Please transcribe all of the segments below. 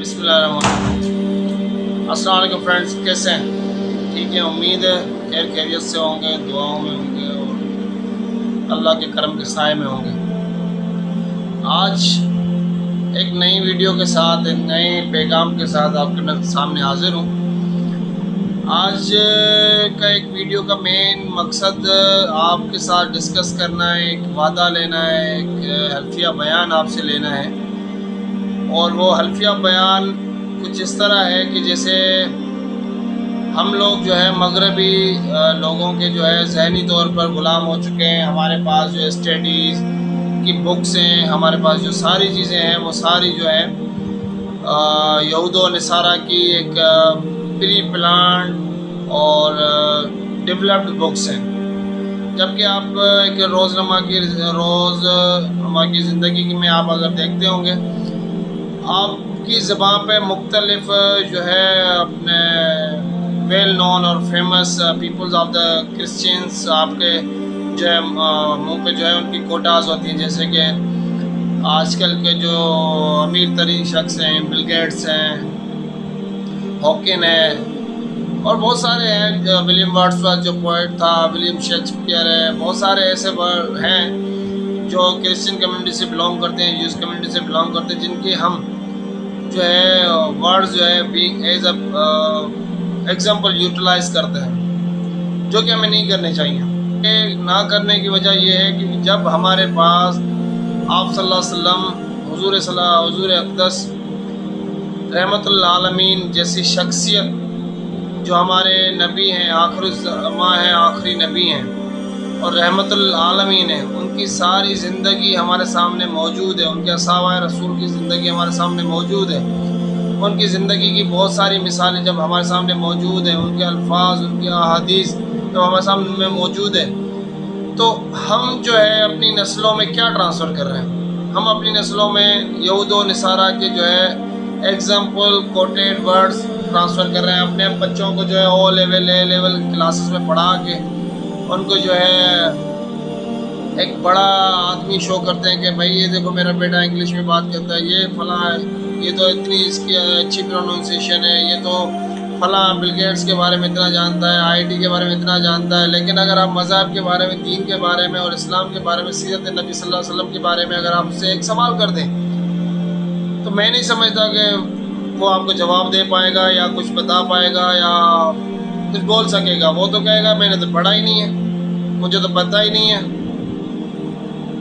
بسم اللہ الرحمن الرحیم۔ السلام علیکم فرینڈس، کیسے ہیں؟ ٹھیک ہے، امید ہے خیر خیریت سے ہوں گے، دعاؤں میں ہوں گے اور اللہ کے کرم کے سائے میں ہوں گے۔ آج ایک نئی ویڈیو کے ساتھ، ایک نئے پیغام کے ساتھ آپ کے سامنے حاضر ہوں۔ آج کا ایک ویڈیو کا مین مقصد آپ کے ساتھ ڈسکس کرنا ہے، ایک وعدہ لینا ہے، ایک حلفیہ بیان آپ سے لینا ہے۔ اور وہ حلفیہ بیان کچھ اس طرح ہے کہ جیسے ہم لوگ جو ہے مغربی لوگوں کے جو ہے ذہنی طور پر غلام ہو چکے ہیں۔ ہمارے پاس جو اسٹڈیز کی بکس ہیں، ہمارے پاس جو ساری چیزیں ہیں وہ ساری جو ہے یہود و نصارہ کی ایک پری پلانڈ اور ڈیولپڈ بکس ہیں، جبکہ آپ ایک روزنامہ کی زندگی میں آپ اگر دیکھتے ہوں گے، آپ کی زبان پہ مختلف جو ہے اپنے ویل نون اور famous peoples of the Christians آپ کے جو ہے منہ پہ جو ہے ان کی کوٹاز ہوتی ہیں، جیسے کہ آج کل کے جو امیر ترین شخص ہیں، بل گیٹس ہیں، ہاکن ہے، اور بہت سارے ہیں، ولیم ورڈسورتھ جو پوئٹ تھا، ولیم شیکسپیئر ہے، بہت سارے ایسے ہیں جو کرسچن کمیونٹی سے بلانگ کرتے ہیں، جوز کمیونٹی سے بلانگ کرتے ہیں، جن کی ہم جو ہے ورڈز جو ہے being as a example utilize کرتے ہیں، جو کہ ہمیں نہیں کرنے چاہیے۔ نہ کرنے کی وجہ یہ ہے کہ جب ہمارے پاس آپ صلی اللہ علیہ وسلم، حضور اقدس رحمت العالمین جیسی شخصیت جو ہمارے نبی ہیں، آخر الزماں ہیں، آخری نبی ہیں اور رحمت العالمین ہیں، ان کی ساری زندگی ہمارے سامنے موجود ہے، ان کے اصحابہ رسول کی زندگی ہمارے سامنے موجود ہے، ان کی زندگی کی بہت ساری مثالیں جب ہمارے سامنے موجود ہیں، ان کے الفاظ، ان کی احادیث جب ہمارے سامنے موجود ہے، تو ہم جو ہے اپنی نسلوں میں کیا ٹرانسفر کر رہے ہیں؟ ہم اپنی نسلوں میں یہود و نصارہ کے جو ہے ایگزامپل کوٹیڈ ورڈز ٹرانسفر کر رہے ہیں، اپنے بچوں کو جو ہے او لیول کلاسز میں پڑھا کے ان کو جو ہے ایک بڑا آدمی شو کرتے ہیں کہ بھائی یہ دیکھو میرا بیٹا انگلش میں بات کرتا ہے، یہ فلاں ہے، یہ تو اتنی اس کی اچھی پروننسیشن ہے، یہ تو فلاں بل گیٹس کے بارے میں اتنا جانتا ہے، آئی ٹی کے بارے میں اتنا جانتا ہے۔ لیکن اگر آپ مذہب کے بارے میں، دین کے بارے میں اور اسلام کے بارے میں، سیرت نبی صلی اللہ علیہ وسلم کے بارے میں اگر آپ سے ایک سوال کر دیں تو میں نہیں سمجھتا کہ وہ آپ کو جواب دے پائے گا یا کچھ بتا پائے گا یا کچھ بول سکے گا۔ وہ تو کہے گا میں نے تو پڑھا ہی نہیں ہے، مجھے تو پتہ ہی نہیں ہے۔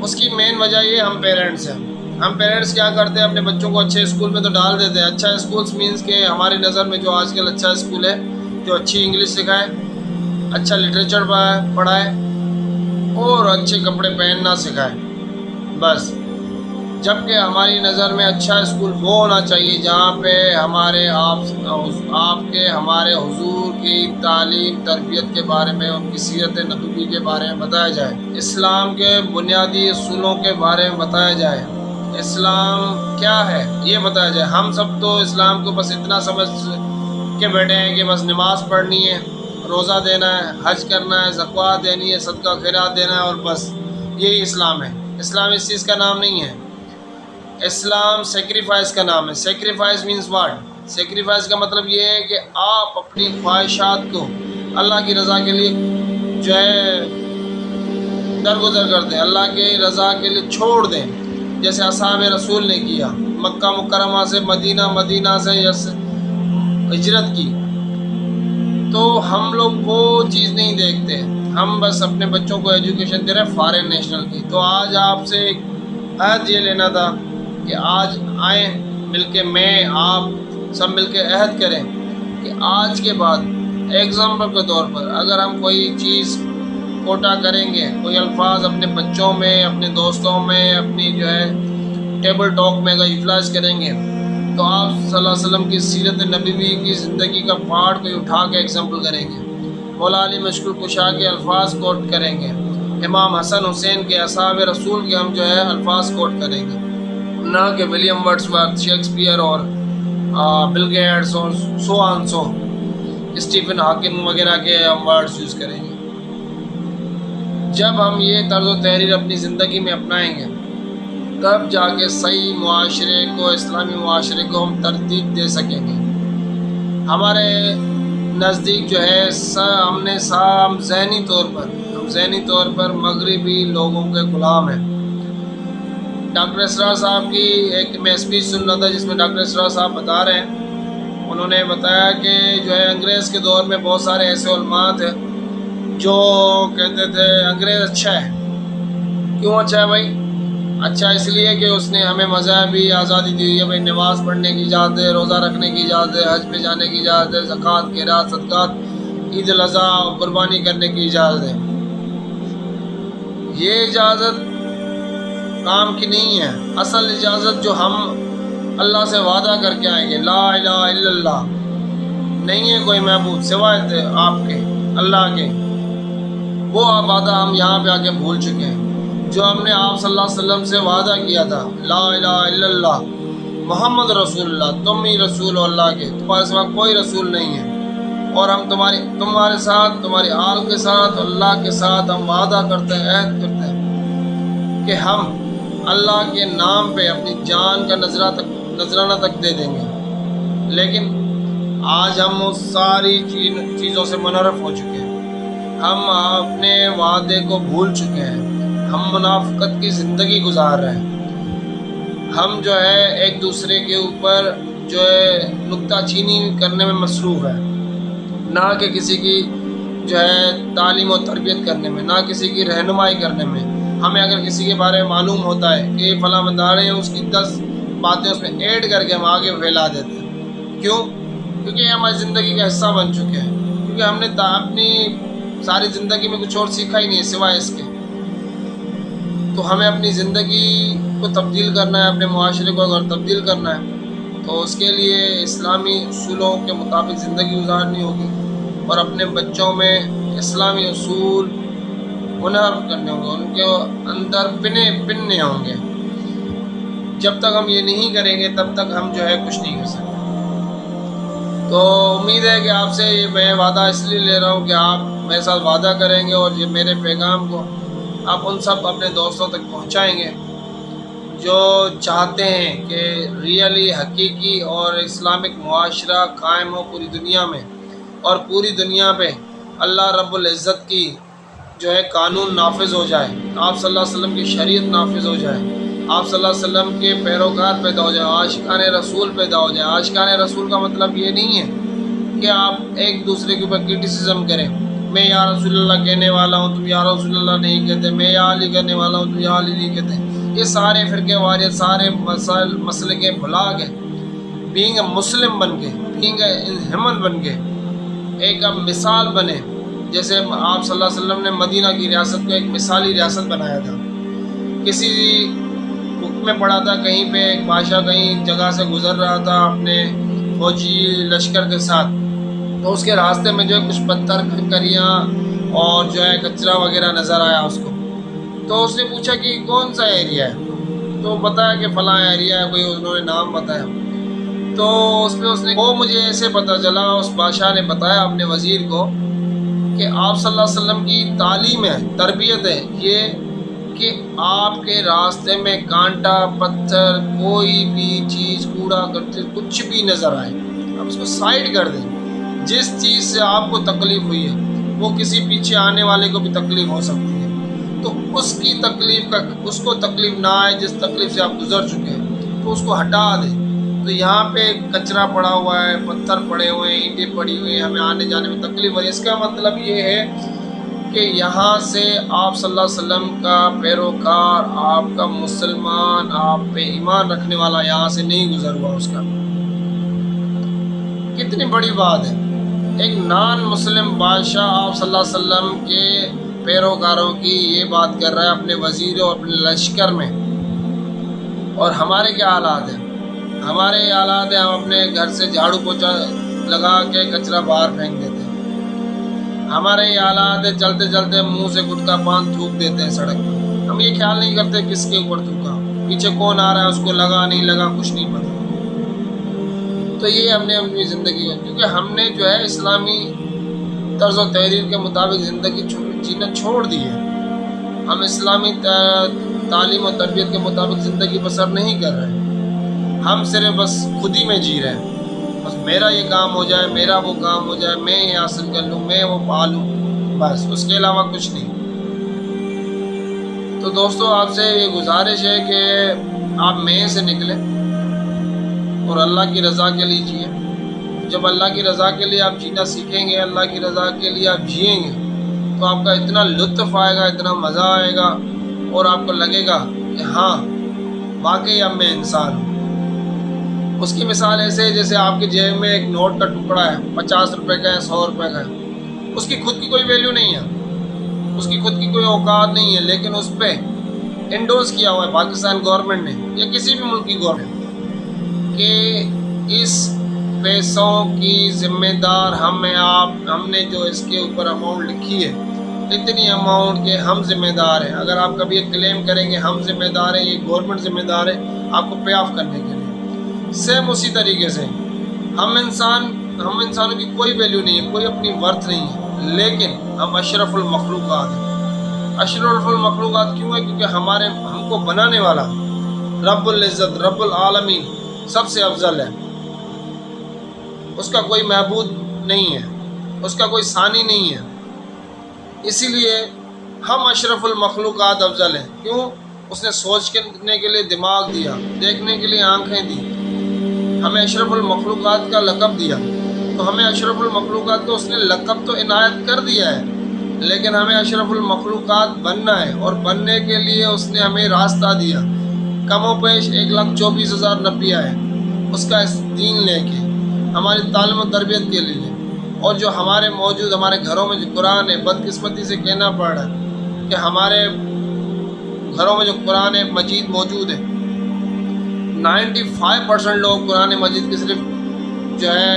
اس کی مین وجہ یہ ہم پیرنٹس ہیں۔ ہم پیرنٹس کیا کرتے ہیں؟ اپنے بچوں کو اچھے اسکول میں تو ڈال دیتے ہیں۔ اچھا اسکولس مینس کہ ہماری نظر میں جو آج کل اچھا اسکول ہے، جو اچھی انگلش سکھائے، اچھا لٹریچر پڑھائے اور اچھے کپڑے پہننا سکھائے، بس۔ جبکہ ہماری نظر میں اچھا اسکول وہ ہونا چاہیے جہاں پہ ہمارے ہمارے حضور کی تعلیم تربیت کے بارے میں، ان کی سیرت نبوی کے بارے میں بتایا جائے، اسلام کے بنیادی اصولوں کے بارے میں بتایا جائے، اسلام کیا ہے یہ بتایا جائے۔ ہم سب تو اسلام کو بس اتنا سمجھ کے بیٹھے ہیں کہ بس نماز پڑھنی ہے، روزہ دینا ہے، حج کرنا ہے، زکوٰۃ دینی ہے، صدقہ خیرات دینا ہے، اور بس یہی اسلام ہے۔ اسلام اس چیز کا نام نہیں ہے۔ اسلام سیکریفائس کا نام ہے۔ Sacrifice means what? سیکریفائس کا مطلب یہ ہے کہ آپ اپنی خواہشات کو اللہ کی رضا کے لیے جو ہے درگزر کر دیں، اللہ کی رضا کے لیے چھوڑ دیں، جیسے اصحاب رسول نے کیا، مکہ مکرمہ سے مدینہ سے ہجرت کی۔ تو ہم لوگ وہ چیز نہیں دیکھتے، ہم بس اپنے بچوں کو ایجوکیشن دے رہے ہیں فارن نیشنل کی۔ تو آج آپ سے ایک عہد یہ لینا تھا کہ آج آئیں مل کے، میں آپ سب مل کے عہد کریں کہ آج کے بعد ایگزامپل کے طور پر اگر ہم کوئی چیز کوٹا کریں گے، کوئی الفاظ اپنے بچوں میں، اپنے دوستوں میں، اپنی جو ہے ٹیبل ٹاک میں اگر یوٹیلائز کریں گے، تو آپ صلی اللہ علیہ وسلم کی سیرت نبوی کی زندگی کا پارٹ کو اٹھا کے ایگزامپل کریں گے، مولا علی مشکل کشا کے الفاظ کوٹ کریں گے، امام حسن حسین کے، اصحاب رسول کے ہم جو ہے الفاظ کوٹ کریں گے، نہ کہ ولیم ورڈسورتھ، شیکسپیئر اور بل گیٹس اور سو اسٹیفن ہاکن وغیرہ کے ہم ورڈز یوز کریں گے۔ جب ہم یہ طرز و تحریر اپنی زندگی میں اپنائیں گے تب جا کے صحیح معاشرے کو، اسلامی معاشرے کو ہم ترتیب دے سکیں گے۔ ہمارے نزدیک جو ہے ہم ذہنی طور پر مغربی لوگوں کے غلام ہیں۔ ڈاکٹر اسرار صاحب کی ایک میں اسپیچ سن رہا تھا جس میں ڈاکٹر اسرار صاحب بتا رہے ہیں، انہوں نے بتایا کہ جو ہے انگریز کے دور میں بہت سارے ایسے علماء تھے جو کہتے تھے انگریز اچھا ہے۔ کیوں اچھا ہے بھائی؟ اچھا اس لیے کہ اس نے ہمیں مذہبی آزادی دی ہے بھائی، نماز پڑھنے کی اجازت ہے، روزہ رکھنے کی اجازت ہے، حج پہ جانے کی اجازت ہے، زکوٰۃ، خیرات، صدقات، عید الاضحیٰ، قربانی کرنے کی اجازت ہے۔ یہ اجازت کام کی نہیں ہے۔ اصل اجازت جو ہم اللہ سے وعدہ کر کے آئیں گے، لا الہ الا اللہ، نہیں ہے کوئی معبود سوائے آپ کے، اللہ کے، وہ وعدہ ہم یہاں پہ آ کے بھول چکے ہیں۔ جو ہم نے آپ صلی اللہ علیہ وسلم سے وعدہ کیا تھا، لا الہ الا اللہ محمد رسول اللہ، تم ہی رسول ہو اللہ کے، تمہارے سوا کوئی رسول نہیں ہے، اور ہم تمہارے ساتھ، تمہاری آل کے ساتھ، اللہ کے ساتھ ہم وعدہ کرتے ہیں، عہد کرتے ہیں کہ ہم اللہ کے نام پہ اپنی جان کا نذرانہ تک دے دیں گے۔ لیکن آج ہم اس ساری چیزوں سے منحرف ہو چکے ہیں، ہم اپنے وعدے کو بھول چکے ہیں، ہم منافقت کی زندگی گزار رہے ہیں، ہم جو ہے ایک دوسرے کے اوپر جو ہے نکتہ چینی کرنے میں مصروف ہے، نہ کہ کسی کی جو ہے تعلیم و تربیت کرنے میں، نہ کسی کی رہنمائی کرنے میں۔ ہمیں اگر کسی کے بارے میں معلوم ہوتا ہے کہ یہ فلاں بندہ ہے، اس کی 10 باتیں اس میں ایڈ کر کے ہم آگے پھیلا دیتے ہیں۔ کیوں؟ کیونکہ یہ ہماری زندگی کا حصہ بن چکے ہیں، کیونکہ ہم نے اپنی ساری زندگی میں کچھ اور سیکھا ہی نہیں ہے سوائے اس کے۔ تو ہمیں اپنی زندگی کو تبدیل کرنا ہے، اپنے معاشرے کو اگر تبدیل کرنا ہے تو اس کے لیے اسلامی اصولوں کے مطابق زندگی گزارنی ہوگی، اور اپنے بچوں میں اسلامی اصول منحرف کرنے ہوں گے، ان کے اندر پننے ہوں گے۔ جب تک ہم یہ نہیں کریں گے تب تک ہم جو ہے کچھ نہیں کر سکتے۔ تو امید ہے کہ آپ سے میں وعدہ اس لیے لے رہا ہوں کہ آپ میرے ساتھ وعدہ کریں گے، اور یہ میرے پیغام کو آپ ان سب اپنے دوستوں تک پہنچائیں گے جو چاہتے ہیں کہ ریئلی حقیقی اور اسلامک معاشرہ قائم ہو پوری دنیا میں، اور پوری دنیا پہ اللہ رب العزت کی جو ہے قانون نافذ ہو جائے، آپ صلی اللہ علیہ وسلم کی شریعت نافذ ہو جائے، آپ صلی اللہ علیہ وسلم کے پیروکار پیدا ہو جائیں، عاشقان رسول پیدا ہو جائیں۔ عاشقان رسول کا مطلب یہ نہیں ہے کہ آپ ایک دوسرے کے اوپر کرٹیسزم کریں، میں یا رسول اللہ کہنے والا ہوں تم یا رسول اللہ نہیں کہتے، میں یا علی کہنے والا ہوں تم یا علی نہیں کہتے۔ یہ سارے فرقے واریت، سارے مسئلے کے بھلا کے بینگ اے مسلم بن کے، بینگ اے ہیومن بن کے ایک اب مثال بنے، جیسے آپ صلی اللہ علیہ وسلم نے مدینہ کی ریاست کو ایک مثالی ریاست بنایا تھا۔ کسی بک میں پڑھا تھا کہیں پہ ایک بادشاہ کہیں جگہ سے گزر رہا تھا اپنے فوجی لشکر کے ساتھ، تو اس کے راستے میں جو ہے کچھ پتھر، کنکریاں اور جو ہے کچرا وغیرہ نظر آیا اس کو۔ تو اس نے پوچھا کہ کون سا ایریا ہے، تو بتایا کہ فلاں ایریا ہے، کوئی انہوں نے نام بتایا۔ تو اس نے وہ مجھے ایسے پتہ چلا، اس بادشاہ نے بتایا اپنے وزیر کو کہ آپ صلی اللہ علیہ وسلم کی تعلیم ہے، تربیت ہے یہ کہ آپ کے راستے میں کانٹا، پتھر، کوئی بھی چیز، کوڑا کرتے کچھ بھی نظر آئے آپ اس کو سائڈ کر دیں۔ جس چیز سے آپ کو تکلیف ہوئی ہے وہ کسی پیچھے آنے والے کو بھی تکلیف ہو سکتی ہے، تو اس کی تکلیف کا اس کو تکلیف نہ آئے جس تکلیف سے آپ گزر چکے ہیں، تو اس کو ہٹا دیں۔ تو یہاں پہ کچرا پڑا ہوا ہے، پتھر پڑے ہوئے ہیں، اینٹیں پڑی ہوئی ہیں، ہمیں آنے جانے میں تکلیف ہو رہی ہے۔ اس کا مطلب یہ ہے کہ یہاں سے آپ صلی اللہ علیہ وسلم کا پیروکار، آپ کا مسلمان، آپ پہ ایمان رکھنے والا یہاں سے نہیں گزر ہوا۔ اس کا کتنی بڑی بات ہے، ایک نان مسلم بادشاہ آپ صلی اللہ علیہ وسلم کے پیروکاروں کی یہ بات کر رہا ہے اپنے وزیر اور اپنے لشکر میں۔ اور ہمارے کیا حالات ہیں؟ ہمارے یہ حالات ہیں، ہم اپنے گھر سے جھاڑو پوچھا لگا کے کچرا باہر پھینک دیتے ہیں۔ ہمارے یہ حالات ہیں، چلتے چلتے منہ سے گٹکا پان تھوک دیتے ہیں سڑک پر۔ ہم یہ خیال نہیں کرتے کس کے اوپر تھوکا، پیچھے کون آ رہا ہے، اس کو لگا نہیں لگا کچھ نہیں پتا۔ تو یہ ہم نے اپنی زندگی ہے، کیونکہ ہم نے جو ہے اسلامی طرز و تحریر کے مطابق زندگی جینا چھوڑ دی ہے۔ ہم اسلامی تعلیم و تربیت کے مطابق زندگی بسر نہیں کر رہے. ہم صرف بس خود ہی میں جی رہے ہیں. بس میرا یہ کام ہو جائے، میرا وہ کام ہو جائے، میں یہ حاصل کر لوں، میں وہ پالوں، بس اس کے علاوہ کچھ نہیں. تو دوستو آپ سے یہ گزارش ہے کہ آپ میں سے نکلیں اور اللہ کی رضا کے لیے جئیں. جب اللہ کی رضا کے لیے آپ جینا سیکھیں گے، اللہ کی رضا کے لیے آپ جئیں گے، تو آپ کا اتنا لطف آئے گا، اتنا مزہ آئے گا، اور آپ کو لگے گا کہ ہاں واقعی اب میں انسان ہوں. اس کی مثال ایسے ہے جیسے آپ کے جیب میں ایک نوٹ کا ٹکڑا ہے، 50 روپے کا ہے، 100 روپے کا ہے. اس کی خود کی کوئی ویلیو نہیں ہے، اس کی خود کی کوئی اوقات نہیں ہے، لیکن اس پہ انڈوز کیا ہوا ہے پاکستان گورنمنٹ نے یا کسی بھی ملک کی گورنمنٹ کہ اس پیسوں کی ذمہ دار ہم نے جو اس کے اوپر اماؤنٹ لکھی ہے، اتنی اماؤنٹ کے ہم ذمہ دار ہیں. اگر آپ کبھی ایک کلیم کریں گے ہم ذمہ دار ہیں، یہ گورنمنٹ ذمہ دار ہے آپ کو پے آف کرنے کے لیے. سیم اسی طریقے سے ہم انسانوں کی کوئی ویلیو نہیں ہے، کوئی اپنی ورتھ نہیں ہے، لیکن ہم اشرف المخلوقات ہیں. اشرف المخلوقات کیوں ہے؟ کیونکہ ہم کو بنانے والا رب العزت، رب العالمین سب سے افضل ہے. اس کا کوئی معبود نہیں ہے، اس کا کوئی ثانی نہیں ہے. اسی لیے ہم اشرف المخلوقات افضل ہیں. کیوں؟ اس نے سوچنے کے لیے دماغ دیا، دیکھنے کے لیے آنکھیں دی، ہمیں اشرف المخلوقات کا لقب دیا. تو ہمیں اشرف المخلوقات کو اس نے لقب تو عنایت کر دیا ہے، لیکن ہمیں اشرف المخلوقات بننا ہے، اور بننے کے لیے اس نے ہمیں راستہ دیا. کم و بیش 1,24,000 نبی آئے اس کا دین لے کے ہماری تعلیم و تربیت کے لیے. اور جو ہمارے گھروں میں جو قرآن ہے، بدقسمتی سے کہنا پڑ رہا ہے کہ ہمارے گھروں میں جو قرآن مجید موجود ہے، 95% لوگ قرآن مجید کی صرف جو ہے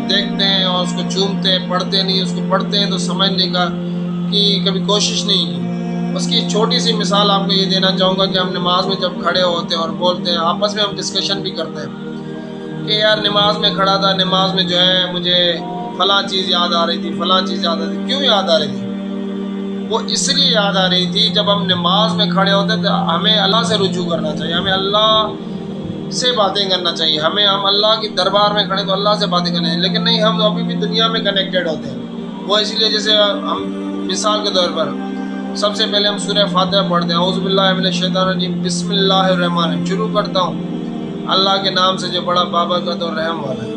دیکھتے ہیں اور اس کو چومتے ہیں، پڑھتے نہیں. اس کو پڑھتے ہیں تو سمجھنے کا کہ کبھی کوشش نہیں کی. اس کی چھوٹی سی مثال آپ کو یہ دینا چاہوں گا کہ ہم نماز میں جب کھڑے ہوتے ہیں اور بولتے ہیں، آپس میں ہم ڈسکشن بھی کرتے ہیں کہ یار نماز میں کھڑا تھا، نماز میں جو ہے مجھے فلاں چیز یاد آ رہی تھی، فلاں چیز یاد آ رہی تھی. کیوں یاد آ رہی تھی؟ وہ اس لیے یاد آ رہی تھی جب ہم نماز میں کھڑے ہوتے تو ہمیں اللہ سے رجوع کرنا چاہیے، ہمیں اللہ سے باتیں کرنا چاہیے، ہم اللہ کی دربار میں کھڑے تو اللہ سے باتیں کرنا چاہیے. لیکن نہیں، ہم ابھی بھی دنیا میں کنیکٹڈ ہوتے ہیں. وہ اس لیے جیسے ہم مثال کے طور پر سب سے پہلے ہم سورہ فاتحہ پڑھتے ہیں، اعوذ باللہ من الشیطان الرجیم، بسم اللہ الرحمن الرحیم، شروع کرتا ہوں اللہ کے نام سے جو بڑا بابرکت اور رحم والا ہے.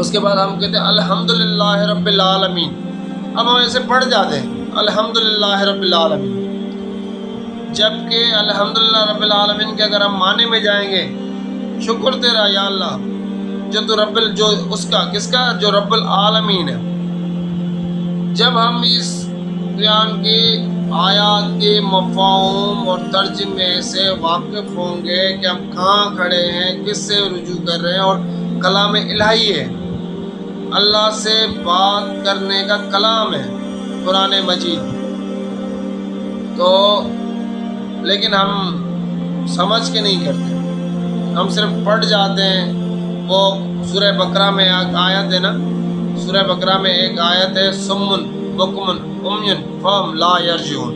اس کے بعد ہم کہتے ہیں الحمدللہ رب العالمین. اب ہم ایسے پڑھ جاتے ہیں الحمدللہ رب العالمین، جبکہ الحمدللہ رب العالمین کے اگر ہم معنی میں جائیں گے، شکر تیرا یا اللہ کس کا جو رب العالمین ہے. جب ہم اس قرآن کی آیات کے مفہوم اور ترجمے سے واقف ہوں گے کہ ہم کہاں کھڑے ہیں، کس سے رجوع کر رہے ہیں، اور کلام الہی ہے، اللہ سے بات کرنے کا کلام ہے قرآن مجید. تو لیکن ہم سمجھ کے نہیں کرتے، ہم صرف پڑھ جاتے ہیں. وہ سورہ بقرہ میں ایک آیت ہے نا، سورہ بقرہ میں ایک آیت ہے، سمن بکمن عمیٌ فہم لا یرجعون.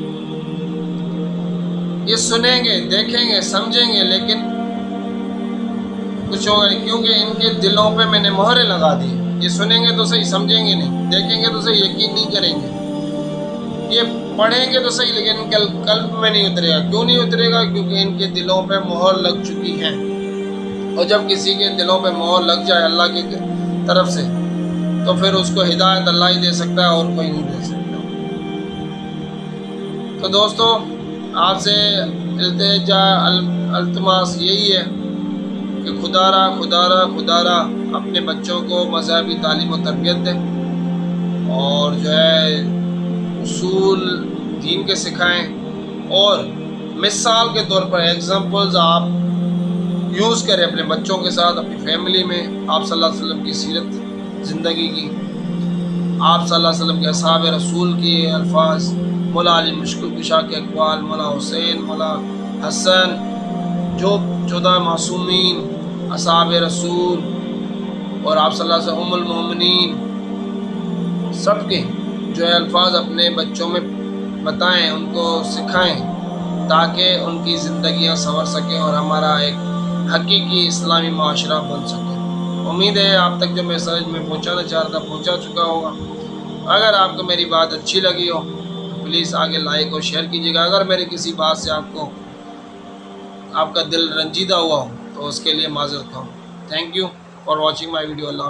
یہ سنیں گے، دیکھیں گے، سمجھیں گے، لیکن کچھ ہوگا نہیں، کیونکہ ان کے دلوں پہ میں نے مہریں لگا دی. یہ سنیں گے تو صحیح، سمجھیں گے نہیں، دیکھیں گے تو صحیح، یقین نہیں کریں گے. یہ پڑھیں گے تو صحیح، لیکن ان کے قلب میں نہیں اترے گا. کیوں نہیں اترے گا؟ کیونکہ ان کے دلوں پہ مہر لگ چکی ہے. اور جب کسی کے دلوں پہ مہر لگ جائے اللہ کی طرف سے، تو پھر اس کو ہدایت اللہ ہی دے سکتا ہے اور کوئی نہیں دے سکتا. تو دوستو آپ سے التجا التماس یہی ہے کہ خدا را اپنے بچوں کو مذہبی تعلیم و تربیت دیں، اور جو ہے اصول دین کے سکھائیں، اور مثال کے طور پر ایگزامپلز آپ یوز کریں اپنے بچوں کے ساتھ، اپنی فیملی میں. آپ صلی اللہ علیہ وسلم کی سیرت زندگی کی، آپ صلی اللہ علیہ وسلم کے اصحاب رسول کی الفاظ، مولا علی مشکل کشا کے اقوال، مولا حسین، مولا حسن، جو 14 معصومین اصحاب رسول، اور آپ صلی اللہ علیہ وسلم ام المومنین، سب کے جو ہے الفاظ اپنے بچوں میں بتائیں، ان کو سکھائیں، تاکہ ان کی زندگیاں سنور سکیں اور ہمارا ایک حقیقی اسلامی معاشرہ بن سکے۔ امید ہے آپ تک جو میسج میں پہنچانا چاہ رہا تھا پہنچا چکا ہوگا۔ اگر آپ کو میری بات اچھی لگی ہو تو پلیز آگے لائک اور شیئر کیجیے گا۔ اگر میری کسی بات سے آپ کا دل رنجیدہ ہوا ہو تو اس کے لیے معذرت ہو۔ Thank you for watching my video. اللہ حافظ۔